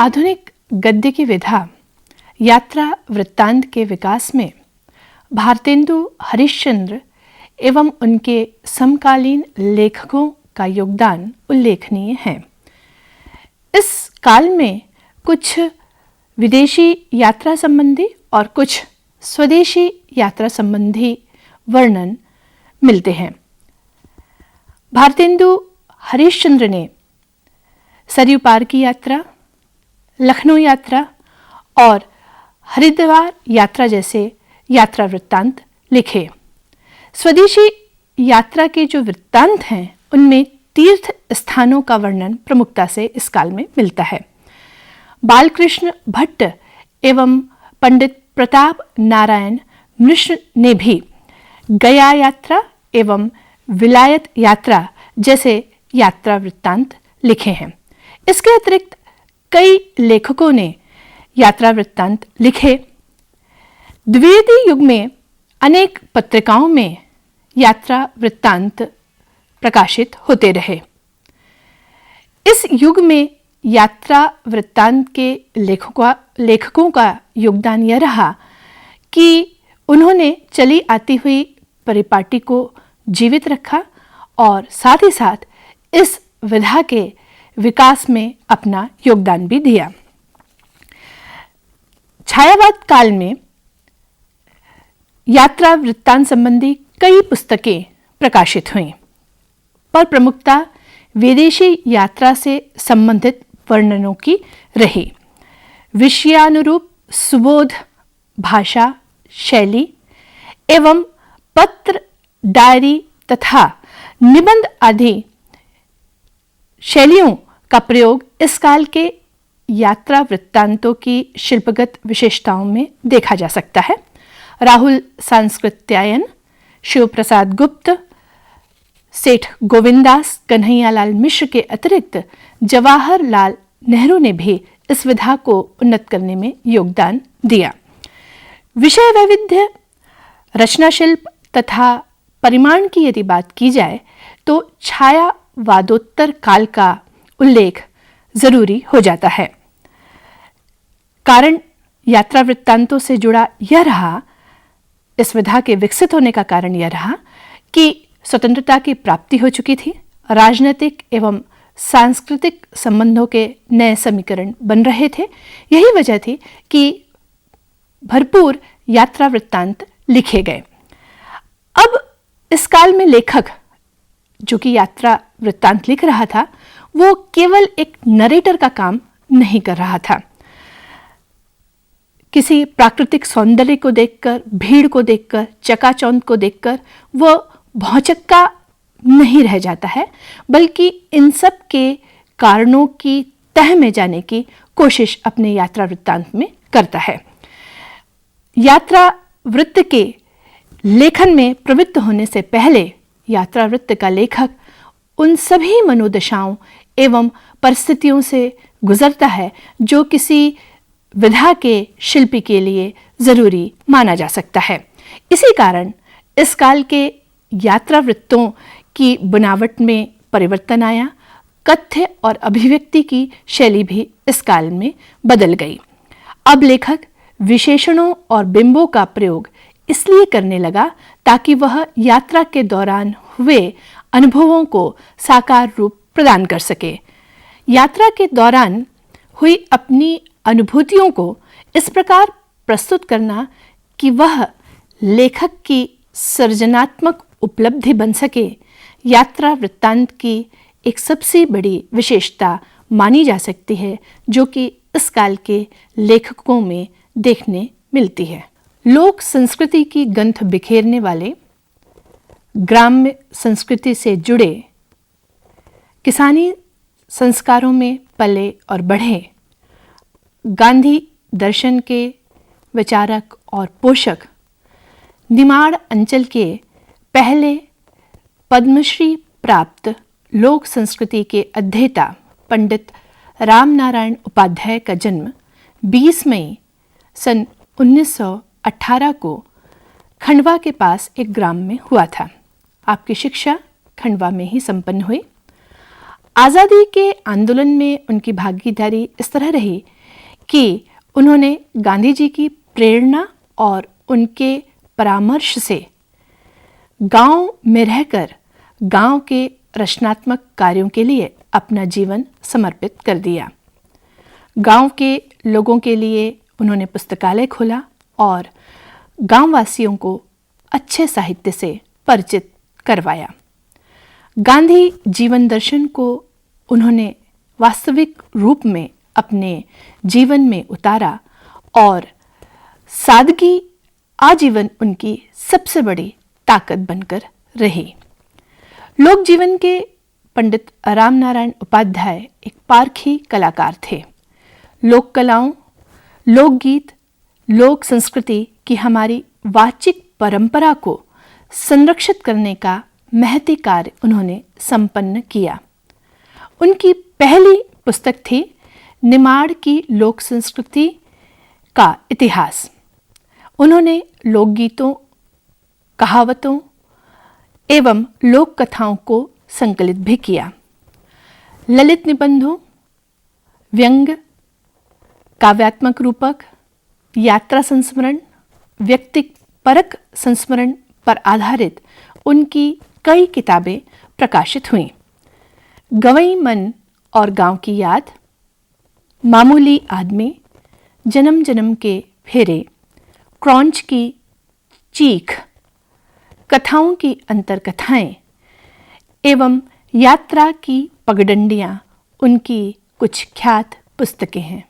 आधुनिक गद्य की विधा यात्रा वृत्तांत के विकास में भारतेंदु हरिश्चंद्र एवं उनके समकालीन लेखकों का योगदान उल्लेखनीय है। इस काल में कुछ विदेशी यात्रा संबंधी और कुछ स्वदेशी यात्रा संबंधी वर्णन मिलते हैं। भारतेंदु हरिश्चंद्र ने सरयू पार की यात्रा, लखनऊ यात्रा और हरिद्वार यात्रा जैसे यात्रा वृत्तांत लिखे। स्वदेशी यात्रा के जो वृत्तांत हैं उनमें तीर्थ स्थानों का वर्णन प्रमुखता से इस काल में मिलता है। बालकृष्ण भट्ट एवं पंडित प्रताप नारायण मिश्र ने भी गया यात्रा एवं विलायत यात्रा जैसे यात्रा वृत्तांत लिखे हैं। इसके अतिरिक्त कई लेखकों ने यात्रा वृत्तांत लिखे। द्विवेदी युग में अनेक पत्रिकाओं में यात्रा वृत्तांत प्रकाशित होते रहे। इस युग में यात्रा वृत्तांत के लेखकों का योगदान यह रहा कि उन्होंने चली आती हुई परिपाटी को जीवित रखा और साथ ही साथ इस विधा के विकास में अपना योगदान भी दिया। छायावाद काल में यात्रा वृत्तांत संबंधी कई पुस्तकें प्रकाशित हुईं, पर प्रमुखता विदेशी यात्रा से संबंधित वर्णनों की रही। विषयानुरूप सुबोध भाषा शैली एवं पत्र, डायरी तथा निबंध आदि शैलियों का प्रयोग इस काल के यात्रा वृत्तांतों की शिल्पगत विशेषताओं में देखा जा सकता है। राहुल सांस्कृत्यायन, शिव प्रसाद गुप्त, सेठ गोविंदास, कन्हैयालाल मिश्र के अतिरिक्त जवाहरलाल नेहरू ने भी इस विधा को उन्नत करने में योगदान दिया। विषय वैविध्य, रचना शिल्प तथा परिमाण की यदि बात की जाए तो छायावादोत्तर काल का उल्लेख जरूरी हो जाता है। कारण यात्रा वृत्तांतों से जुड़ा यह रहा, इस विधा के विकसित होने का कारण यह रहा कि स्वतंत्रता की प्राप्ति हो चुकी थी। राजनीतिक एवं सांस्कृतिक संबंधों के नए समीकरण बन रहे थे। यही वजह थी कि भरपूर यात्रा वृत्तांत लिखे गए। अब इस काल में लेखक जो कि यात्रा वृत्तांत लिख रहा था वो केवल एक नरेटर का काम नहीं कर रहा था। किसी प्राकृतिक सौंदर्य को देखकर, भीड़ को देखकर, चकाचौंध को देखकर वो भौचक्का नहीं रह जाता है, बल्कि इन सब के कारणों की तह में जाने की कोशिश अपने यात्रा वृत्तांत में करता है। यात्रा वृत्त के लेखन में प्रवृत्त होने से पहले यात्रा वृत्त का लेखक उन सभी मनोदशाओं एवं परिस्थितियों से गुजरता है जो किसी विधा के शिल्पी के लिए जरूरी माना जा सकता है। इसी कारण इस काल के यात्रा वृत्तों की बनावट में परिवर्तन आया। कथ्य और अभिव्यक्ति की शैली भी इस काल में बदल गई। अब लेखक विशेषणों और बिंबों का प्रयोग इसलिए करने लगा ताकि वह यात्रा के दौरान हुए अनुभवों को साकार रूप प्रदान कर सके। यात्रा के दौरान हुई अपनी अनुभूतियों को इस प्रकार प्रस्तुत करना कि वह लेखक की सृजनात्मक उपलब्धि बन सके, यात्रा वृत्तांत की एक सबसे बड़ी विशेषता मानी जा सकती है जो कि इस काल के लेखकों में देखने मिलती है। लोक संस्कृति की गंध बिखेरने वाले, ग्राम्य संस्कृति से जुड़े, किसानी संस्कारों में पले और बढ़े, गांधी दर्शन के विचारक और पोषक, निमाड़ अंचल के पहले पद्मश्री प्राप्त लोक संस्कृति के अध्येता पंडित रामनारायण उपाध्याय का जन्म 20 मई सन 1918 को खंडवा के पास एक ग्राम में हुआ था। आपकी शिक्षा खंडवा में ही संपन्न हुई। आज़ादी के आंदोलन में उनकी भागीदारी इस तरह रही कि उन्होंने गांधी जी की प्रेरणा और उनके परामर्श से गांव में रहकर गांव के रचनात्मक कार्यों के लिए अपना जीवन समर्पित कर दिया। गांव के लोगों के लिए उन्होंने पुस्तकालय खोला और गांववासियों को अच्छे साहित्य से परिचित करवाया। गांधी जीवन दर्शन को उन्होंने वास्तविक रूप में अपने जीवन में उतारा और सादगी आजीवन उनकी सबसे बड़ी ताकत बनकर रही। लोक जीवन के पंडित रामनारायण उपाध्याय एक पारखी कलाकार थे। लोक कलाओं, लोकगीत, लोक संस्कृति की हमारी वाचिक परंपरा को संरक्षित करने का महती कार्य उन्होंने संपन्न किया। उनकी पहली पुस्तक थी निमाड़ की लोक संस्कृति का इतिहास। उन्होंने लोकगीतों, कहावतों एवं लोक कथाओं को संकलित भी किया। ललित निबंधों, व्यंग, काव्यात्मक रूपक, यात्रा संस्मरण, व्यक्तिपरक संस्मरण पर आधारित उनकी कई किताबें प्रकाशित हुईं। गवई मन और गांव की याद, मामूली आदमी, जन्म जन्म के फेरे, क्रॉन्च की चीख, कथाओं की अंतरकथाएं एवं यात्रा की पगडंडियां उनकी कुछ ख्यात पुस्तकें हैं।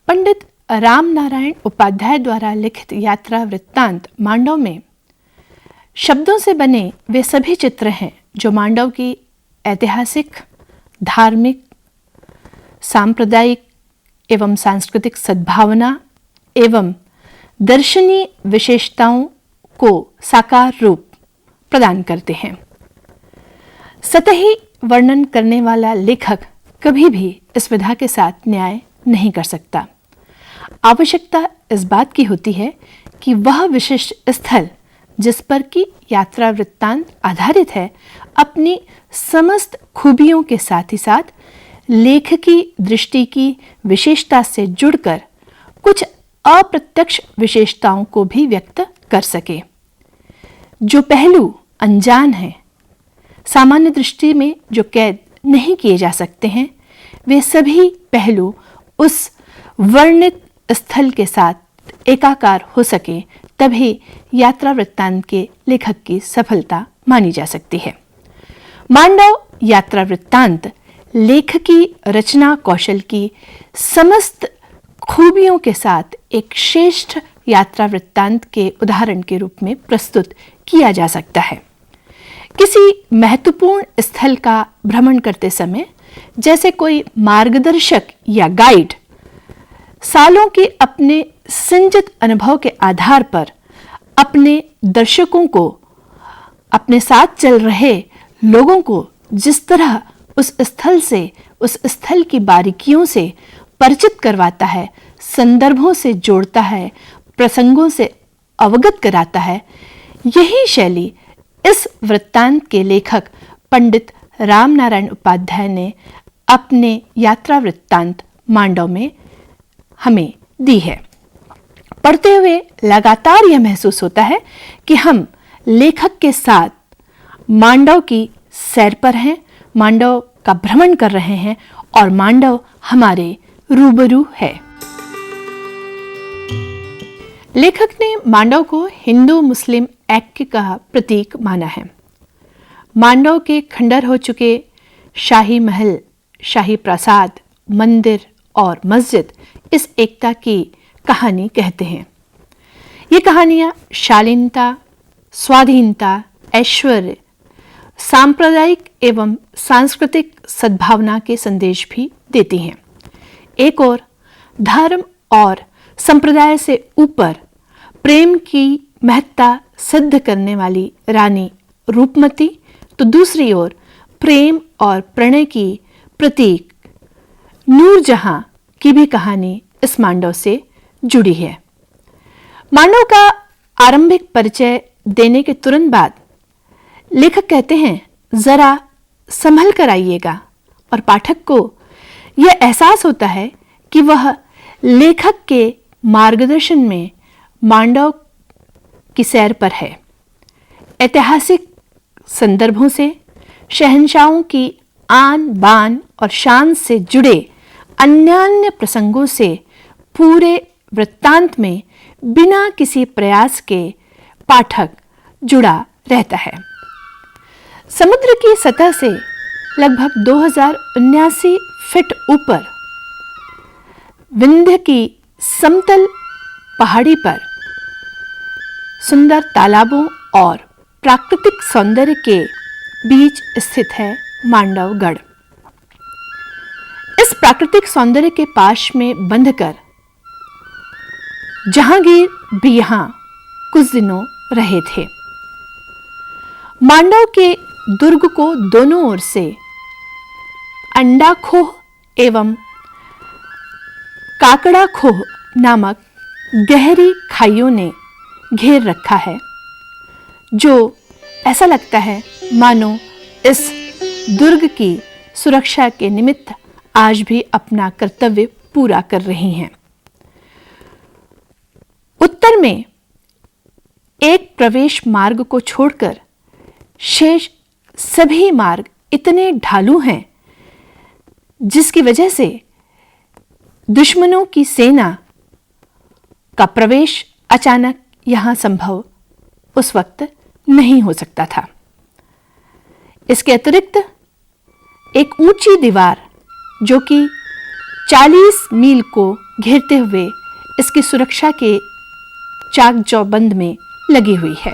पंडित रामनारायण उपाध्याय द्वारा लिखित यात्रा वृत्तांत मांडव में शब्दों से बने वे सभी चित्र हैं जो मांडव की ऐतिहासिक, धार्मिक, सांप्रदायिक एवं सांस्कृतिक सद्भावना एवं दर्शनीय विशेषताओं को साकार रूप प्रदान करते हैं। सतही वर्णन करने वाला लेखक कभी भी इस विधा के साथ न्याय नहीं कर सकता। आवश्यकता इस बात की होती है कि वह विशिष्ट स्थल जिस पर की यात्रा वृत्तांत आधारित है अपनी समस्त खूबियों के साथ ही साथ लेखकी दृष्टि की विशेषता से जुड़कर कुछ अप्रत्यक्ष विशेषताओं को भी व्यक्त कर सके। जो पहलू अनजान हैं, सामान्य दृष्टि में जो कैद नहीं किए जा सकते हैं, वे सभी पहलू उस वर्णित स्थल के साथ एकाकार हो सके, तभी यात्रा वृत्तांत के लेखक की सफलता मानी जा सकती है। मांडव यात्रा वृत्तांत लेखकी रचना कौशल की समस्त खूबियों के साथ एक श्रेष्ठ यात्रा वृत्तांत के उदाहरण के रूप में प्रस्तुत किया जा सकता है। किसी महत्वपूर्ण स्थल का भ्रमण करते समय जैसे कोई मार्गदर्शक या गाइड सालों के अपने संचित अनुभव के आधार पर अपने दर्शकों को, अपने साथ चल रहे लोगों को जिस तरह उस स्थल से, उस स्थल की बारीकियों से परिचित करवाता है, संदर्भों से जोड़ता है, प्रसंगों से अवगत कराता है, यही शैली इस वृत्तांत के लेखक पंडित रामनारायण उपाध्याय ने अपने यात्रा वृत्तांत मांडव में हमें दी है। पढ़ते हुए लगातार यह महसूस होता है कि हम लेखक के साथ मांडव की सैर पर हैं, मांडव का भ्रमण कर रहे हैं और मांडव हमारे रूबरू है। लेखक ने मांडव को हिंदू मुस्लिम ऐक्य का प्रतीक माना है। मांडव के खंडर हो चुके शाही महल, शाही प्रासाद, मंदिर और मस्जिद इस एकता की कहानी कहते हैं। ये कहानियां शालीनता, स्वाधीनता, ऐश्वर्य, सांप्रदायिक एवं सांस्कृतिक सद्भावना के संदेश भी देती हैं। एक ओर धर्म और संप्रदाय से ऊपर प्रेम की महत्ता सिद्ध करने वाली रानी रूपमती, तो दूसरी ओर प्रेम और प्रणय की प्रतीक नूरजहां की भी कहानी इस मांडव से जुड़ी है। मांडव का आरंभिक परिचय देने के तुरंत बाद लेखक कहते हैं, जरा संभल कर आइएगा, और पाठक को यह एहसास होता है कि वह लेखक के मार्गदर्शन में मांडव की सैर पर है। ऐतिहासिक संदर्भों से, शहंशाहों की आन बान और शान से जुड़े अन्यान्य प्रसंगों से पूरे वृत्तांत में बिना किसी प्रयास के पाठक जुड़ा रहता है। समुद्र की सतह से लगभग 2079 फीट ऊपर विंध्य की समतल पहाड़ी पर सुंदर तालाबों और प्राकृतिक सौंदर्य के बीच स्थित है मांडवगढ़। इस प्राकृतिक सौंदर्य के पाश में बंधकर जहांगीर भी यहां कुछ दिनों रहे थे। मांडव के दुर्ग को दोनों ओर से अंडा खोह एवं काकड़ा खोह नामक गहरी खाइयों ने घेर रखा है, जो ऐसा लगता है मानो इस दुर्ग की सुरक्षा के निमित्त आज भी अपना कर्तव्य पूरा कर रही हैं। उत्तर में एक प्रवेश मार्ग को छोड़कर शेष सभी मार्ग इतने ढालू हैं जिसकी वजह से दुश्मनों की सेना का प्रवेश अचानक यहां संभव उस वक्त नहीं हो सकता था। इसके अतिरिक्त एक ऊंची दीवार जो कि 40 मील को घेरते हुए इसकी सुरक्षा के चाक चौबंद में लगी हुई है।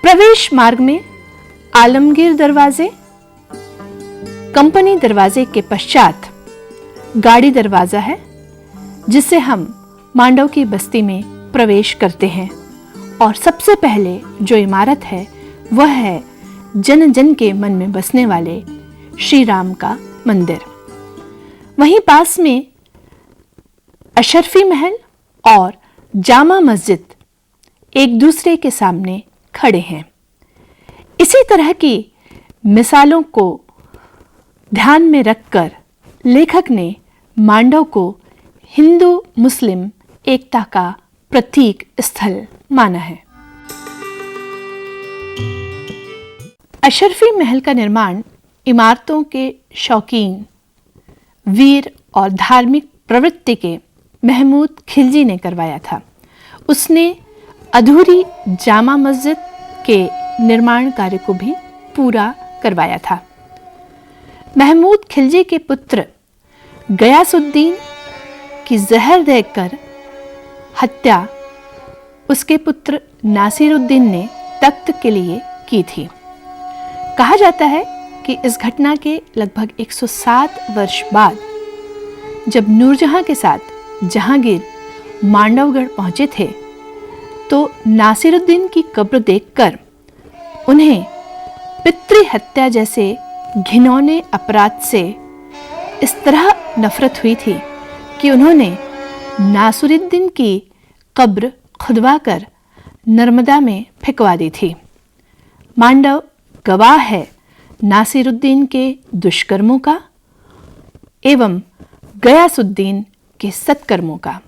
प्रवेश मार्ग में आलमगीर दरवाजे, कंपनी दरवाजे के पश्चात गाड़ी दरवाजा है, जिससे हम मांडव की बस्ती में प्रवेश करते हैं। और सबसे पहले जो इमारत है वह है जन जन के मन में बसने वाले श्री राम का मंदिर। वहीं पास में अशरफी महल और जामा मस्जिद एक दूसरे के सामने खड़े हैं। इसी तरह की मिसालों को ध्यान में रखकर लेखक ने मांडव को हिंदू मुस्लिम एकता का प्रतीक स्थल माना है। अशरफी महल का निर्माण इमारतों के शौकीन, वीर और धार्मिक प्रवृत्ति के महमूद खिलजी ने करवाया था। उसने अधूरी जामा मस्जिद के निर्माण कार्य को भी पूरा करवाया था। महमूद खिलजी के पुत्र गयासुद्दीन की जहर देकर हत्या उसके पुत्र नासिरुद्दीन ने तख्त के लिए की थी। कहा जाता है कि इस घटना के लगभग 107 वर्ष बाद जब नूरजहां के साथ जहांगीर मांडवगढ़ पहुंचे थे, तो नासिरुद्दीन की कब्र देखकर उन्हें पितृ हत्या जैसे घिनौने अपराध से इस तरह नफरत हुई थी कि उन्होंने नासिरुद्दीन की कब्र खुदवाकर नर्मदा में फेंकवा दी थी। मांडव गवाह है नासिरुद्दीन के दुष्कर्मों का एवं गयासुद्दीन के सत्कर्मों का।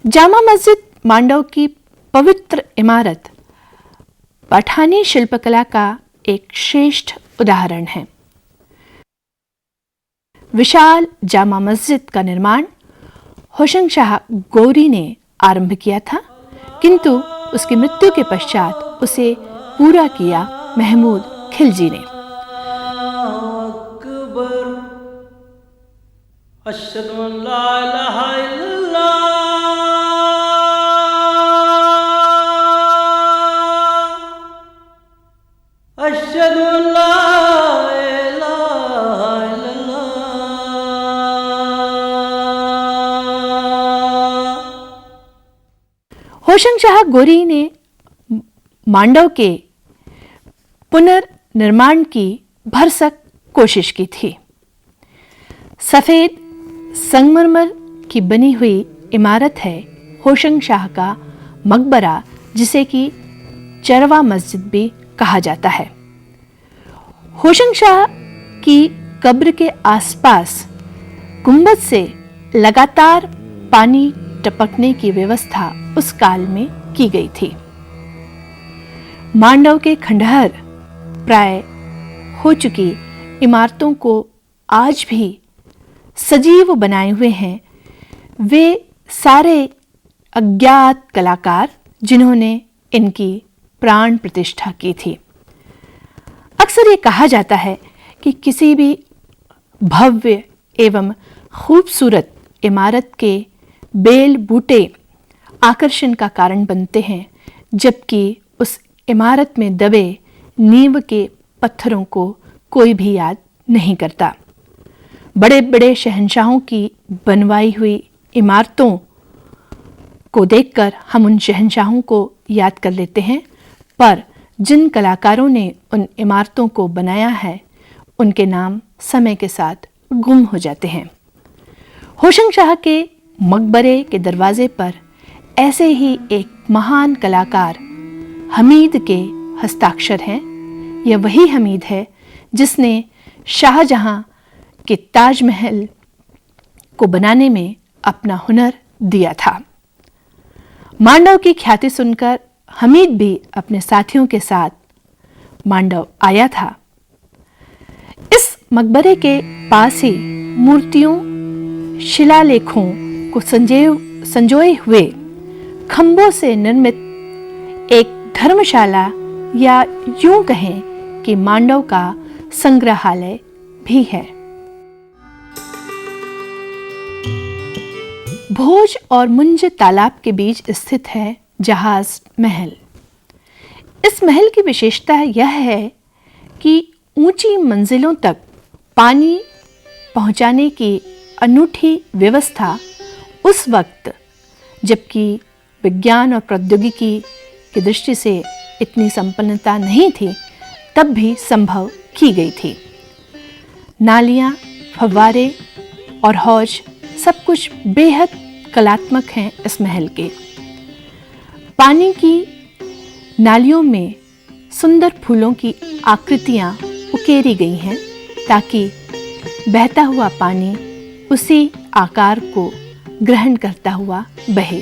जामा मस्जिद मांडव की पवित्र इमारत पठानी शिल्पकला का एक श्रेष्ठ उदाहरण है। विशाल जामा मस्जिद का निर्माण होशंगशाह गौरी ने आरंभ किया था, किंतु उसकी मृत्यु के पश्चात उसे पूरा किया महमूद खिलजी ने। अशहदु अल्ला इलाहा इल्लल्लाह अशहदु अल्ला इलाहा इल्लल्लाह। होशंगशाह गोरी ने मांडव के पुनर्निर्माण की भरसक कोशिश की थी। सफेद संगमरमर की बनी हुई इमारत है होशंगशाह का मकबरा, जिसे कि चरवा मस्जिद भी कहा जाता है। होशंगशाह कि कब्र के आसपास गुंबद से लगातार पानी टपकने की व्यवस्था उस काल में की गई थी। मांडव के खंडहर प्राय हो चुकी इमारतों को आज भी सजीव बनाए हुए हैं वे सारे अज्ञात कलाकार जिन्होंने इनकी प्राण प्रतिष्ठा की थी। अक्सर ये कहा जाता है कि किसी भी भव्य एवं खूबसूरत इमारत के बेल बूटे आकर्षण का कारण बनते हैं, जबकि उस इमारत में दबे नींव के पत्थरों को कोई भी याद नहीं करता। बड़े बड़े शहंशाहों की बनवाई हुई इमारतों को देखकर हम उन शहंशाहों को याद कर लेते हैं, पर जिन कलाकारों ने उन इमारतों को बनाया है उनके नाम समय के साथ गुम हो जाते हैं। होशंगशाह के मकबरे के दरवाजे पर ऐसे ही एक महान कलाकार हमीद के हस्ताक्षर हैं। यह वही हमीद है जिसने शाहजहां के ताजमहल को बनाने में अपना हुनर दिया था। मांडव की ख्याति सुनकर हमीद भी अपने साथियों के साथ मांडव आया था। इस मकबरे के पास ही मूर्तियों, शिलालेखों को संजोए हुए खंभों से निर्मित एक धर्मशाला या यूं कहें कि मांडव का संग्रहालय भी है। भोज और मुंज तालाब के बीच स्थित है जहाज महल। इस महल की विशेषता यह है कि ऊंची मंजिलों तक पानी पहुंचाने की अनूठी व्यवस्था उस वक्त, जबकि विज्ञान और प्रौद्योगिकी की दृष्टि से इतनी संपन्नता नहीं थी, तब भी संभव की गई थी। नालियां, फव्वारे और हौज सब कुछ बेहद कलात्मक हैं इस महल के। पानी की नालियों में सुंदर फूलों की आकृतियां उकेरी गई हैं ताकि बहता हुआ पानी उसी आकार को ग्रहण करता हुआ बहे।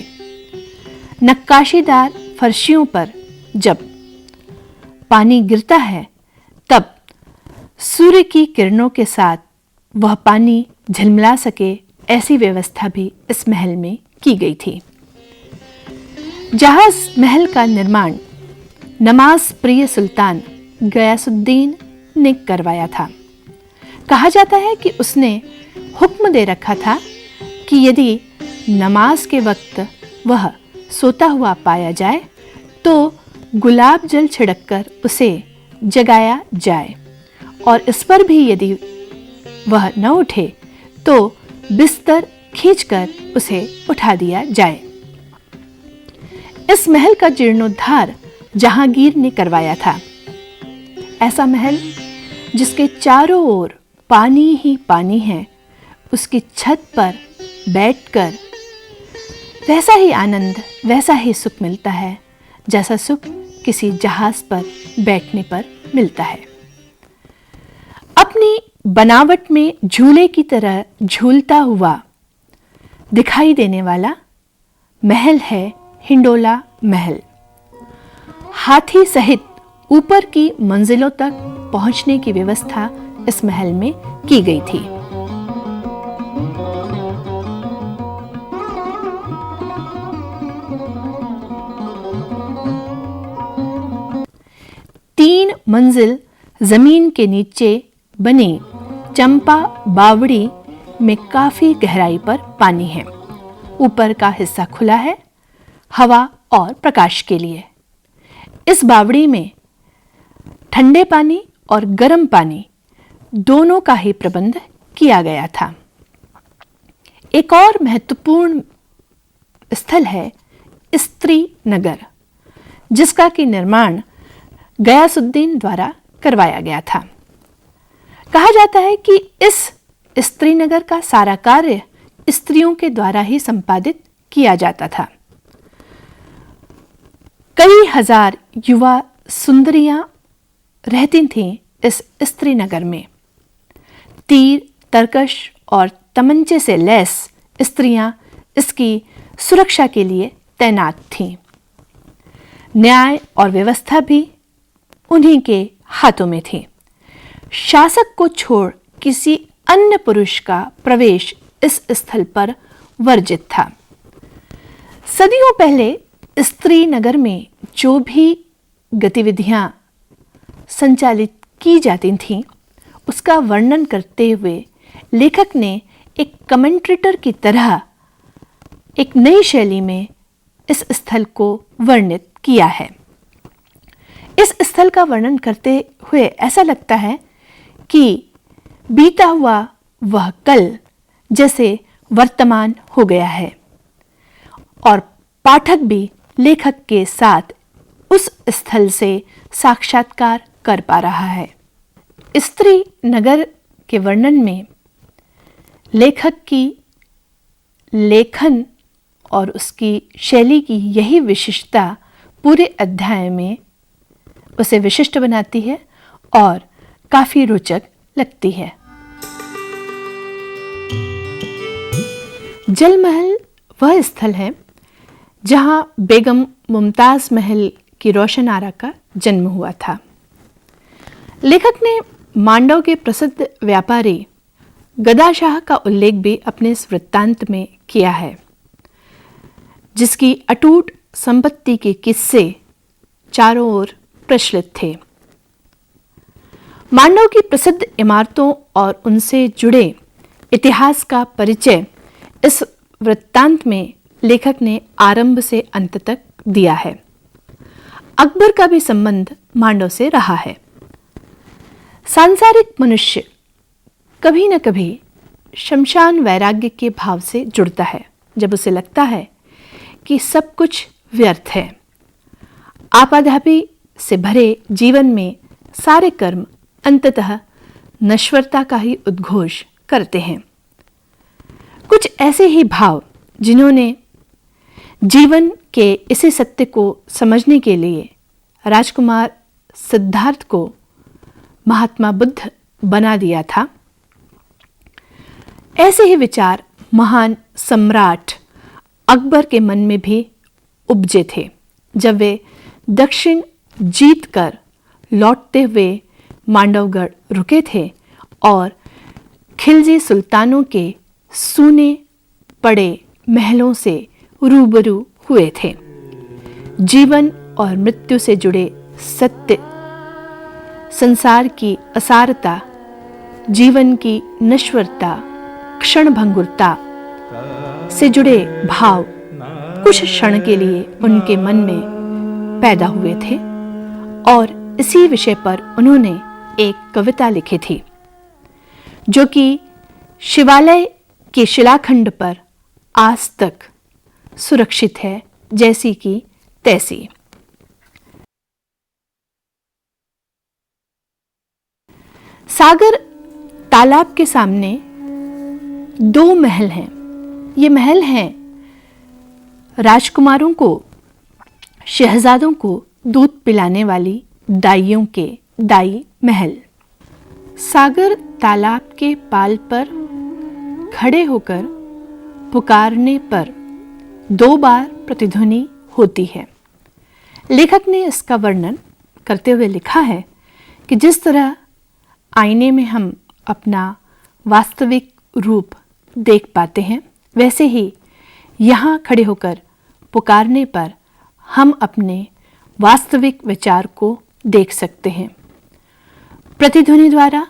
नक्काशीदार फर्शियों पर जब पानी गिरता है तब सूर्य की किरणों के साथ वह पानी झिलमिला सके, ऐसी व्यवस्था भी इस महल में की गई थी। जहाज महल का निर्माण नमाज प्रिय सुल्तान गयासुद्दीन ने करवाया था। कहा जाता है कि उसने हुक्म दे रखा था कि यदि नमाज के वक्त वह सोता हुआ पाया जाए तो गुलाब जल छिड़ककर उसे जगाया जाए, और इस पर भी यदि वह न उठे तो बिस्तर खींचकर उसे उठा दिया जाए। इस महल का जीर्णोद्धार जहांगीर ने करवाया था। ऐसा महल जिसके चारों ओर पानी ही पानी है, उसकी छत पर बैठकर वैसा ही आनंद, वैसा ही सुख मिलता है जैसा सुख किसी जहाज पर बैठने पर मिलता है। अपनी बनावट में झूले की तरह झूलता हुआ दिखाई देने वाला महल है हिंडोला महल। हाथी सहित ऊपर की मंजिलों तक पहुंचने की व्यवस्था इस महल में की गई थी। तीन मंजिल जमीन के नीचे बनी चंपा बावड़ी में काफी गहराई पर पानी है। ऊपर का हिस्सा खुला है हवा और प्रकाश के लिए। इस बावड़ी में ठंडे पानी और गर्म पानी दोनों का ही प्रबंध किया गया था। एक और महत्वपूर्ण स्थल है स्त्री नगर, जिसका कि निर्माण गयासुद्दीन द्वारा करवाया गया था। कहा जाता है कि इस स्त्री नगर का सारा कार्य स्त्रियों के द्वारा ही संपादित किया जाता था। कई हजार युवा सुंदरियां रहती थीं इस स्त्री नगर में। तीर, तरकश और तमंचे से लैस स्त्रियां इसकी सुरक्षा के लिए तैनात थीं। न्याय और व्यवस्था भी उन्हीं के हाथों में थी। शासक को छोड़ किसी अन्य पुरुष का प्रवेश इस स्थल पर वर्जित था। सदियों पहले स्त्री नगर में जो भी गतिविधियां संचालित की जाती थीं, उसका वर्णन करते हुए लेखक ने एक कमेंट्रेटर की तरह एक नई शैली में इस स्थल को वर्णित किया है। इस स्थल का वर्णन करते हुए ऐसा लगता है कि बीता हुआ वह कल जैसे वर्तमान हो गया है और पाठक भी लेखक के साथ उस स्थल से साक्षात्कार कर पा रहा है। स्त्री नगर के वर्णन में लेखक की लेखन और उसकी शैली की यही विशिष्टता पूरे अध्याय में उसे विशिष्ट बनाती है और काफी रोचक लगती है। जल महल वह स्थल है जहां बेगम मुमताज महल की रोशन आरा का जन्म हुआ था। लेखक ने मांडव के प्रसिद्ध व्यापारी गदाशाह का उल्लेख भी अपने इस वृत्तांत में किया है, जिसकी अटूट संपत्ति के किस्से चारों ओर प्रचलित थे। मांडव की प्रसिद्ध इमारतों और उनसे जुड़े इतिहास का परिचय इस वृत्तांत में लेखक ने आरंभ से अंत तक दिया है। अकबर का भी संबंध मांडव से रहा है। सांसारिक मनुष्य कभी न कभी शमशान वैराग्य के भाव से जुड़ता है, जब उसे लगता है कि सब कुछ व्यर्थ है। आपाधापी से भरे जीवन में सारे कर्म अंततः नश्वरता का ही उद्घोष करते हैं। कुछ ऐसे ही भाव जिन्होंने जीवन के इसी सत्य को समझने के लिए राजकुमार सिद्धार्थ को महात्मा बुद्ध बना दिया था, ऐसे ही विचार महान सम्राट अकबर के मन में भी उपजे थे जब वे दक्षिण जीत कर लौटते हुए मांडवगढ़ रुके थे और खिलजी सुल्तानों के सूने पड़े महलों से रूबरू हुए थे। जीवन और मृत्यु से जुड़े सत्य, संसार की असारता, जीवन की नश्वरता, क्षणभंगुरता से जुड़े भाव कुछ क्षण के लिए उनके मन में पैदा हुए थे और इसी विषय पर उन्होंने एक कविता लिखी थी, जो कि शिवालय के शिलाखंड पर आज तक सुरक्षित है, जैसी की तैसी। सागर तालाब के सामने दो महल हैं। ये महल हैं राजकुमारों को, शहजादों को दूध पिलाने वाली दाइयों के दाई महल। सागर तालाब के पाल पर खड़े होकर पुकारने पर 2 बार प्रतिध्वनि होती है। लेखक ने इसका वर्णन करते हुए लिखा है कि जिस तरह आईने में हम अपना वास्तविक रूप देख पाते हैं, वैसे ही यहाँ खड़े होकर पुकारने पर हम अपने वास्तविक विचार को देख सकते हैं। प्रतिध्वनि द्वारा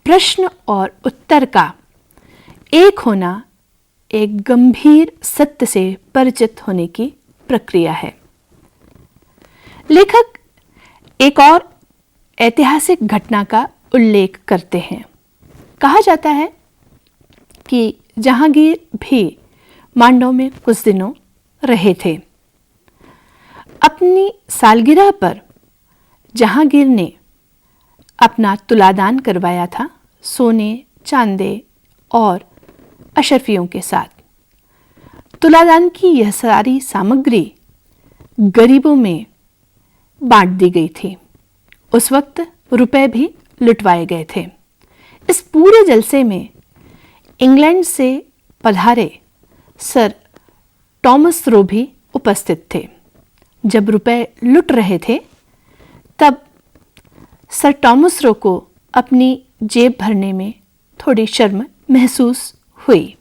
प्रश्न और उत्तर का एक होना एक गंभीर सत्य से परिचित होने की प्रक्रिया है। लेखक एक और ऐतिहासिक घटना का उल्लेख करते हैं। कहा जाता है कि जहांगीर भी मांडव में कुछ दिनों रहे थे। अपनी सालगिरह पर जहांगीर ने अपना तुलादान करवाया था, सोने, चांदी और अशरफियों के साथ। तुलादान की यह सारी सामग्री गरीबों में बांट दी गई थी। उस वक्त रुपए भी लुटवाए गए थे। इस पूरे जलसे में इंग्लैंड से पधारे सर टॉमस रो भी उपस्थित थे। जब रुपए लुट रहे थे तब सर टॉमस रो को अपनी जेब भरने में थोड़ी शर्म महसूस हुई।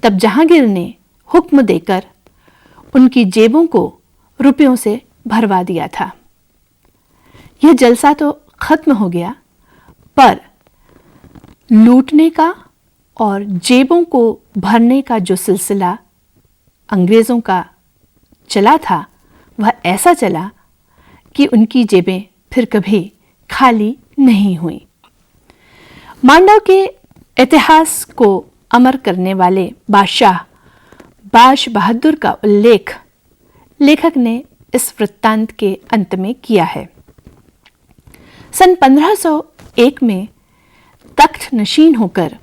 तब जहांगीर ने हुक्म देकर उनकी जेबों को रुपयों से भरवा दिया था। यह जलसा तो खत्म हो गया, पर लूटने का और जेबों को भरने का जो सिलसिला अंग्रेज़ों का चला था वह ऐसा चला कि उनकी जेबें फिर कभी खाली नहीं हुई। मांडव के इतिहास को अमर करने वाले बादशाह बाज बहादुर का उल्लेख लेखक ने इस वृत्तांत के अंत में किया है। सन 1501 में तख्त नशीन होकर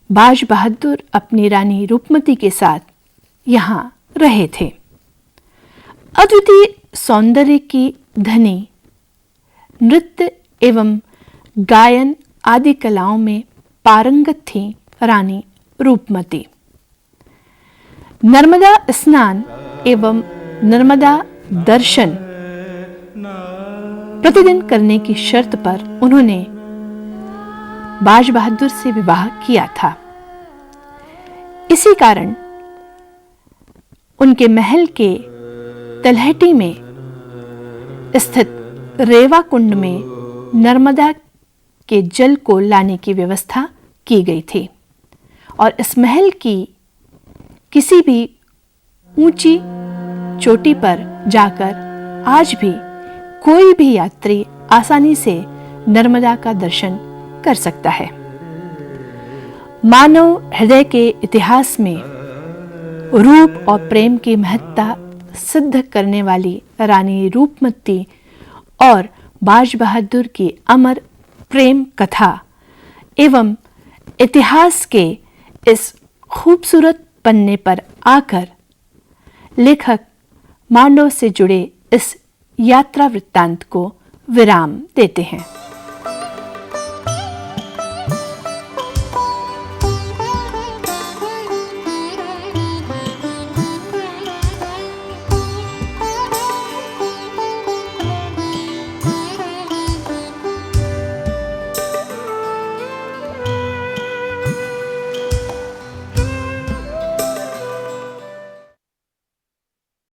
बाज बहादुर अपनी रानी रूपमती के साथ यहाँ रहे थे। अद्वितीय सौंदर्य की धनी, नृत्य एवं गायन आदि कलाओं में पारंगत थी रानी रूपमती। नर्मदा स्नान एवं नर्मदा दर्शन प्रतिदिन करने की शर्त पर उन्होंने बाज बहादुर से विवाह किया था। इसी कारण उनके महल के तलहटी में स्थित रेवा कुंड में नर्मदा के जल को लाने की व्यवस्था की गई थी और इस महल की किसी भी ऊंची चोटी पर जाकर आज भी कोई भी यात्री आसानी से नर्मदा का दर्शन कर सकता है। मानव हृदय के इतिहास में रूप और प्रेम की महत्ता सिद्ध करने वाली रानी रूपमती और बाज बहादुर की अमर प्रेम कथा एवं इतिहास के इस खूबसूरत पन्ने पर आकर लेखक मांडव से जुड़े इस यात्रा वृत्तांत को विराम देते हैं।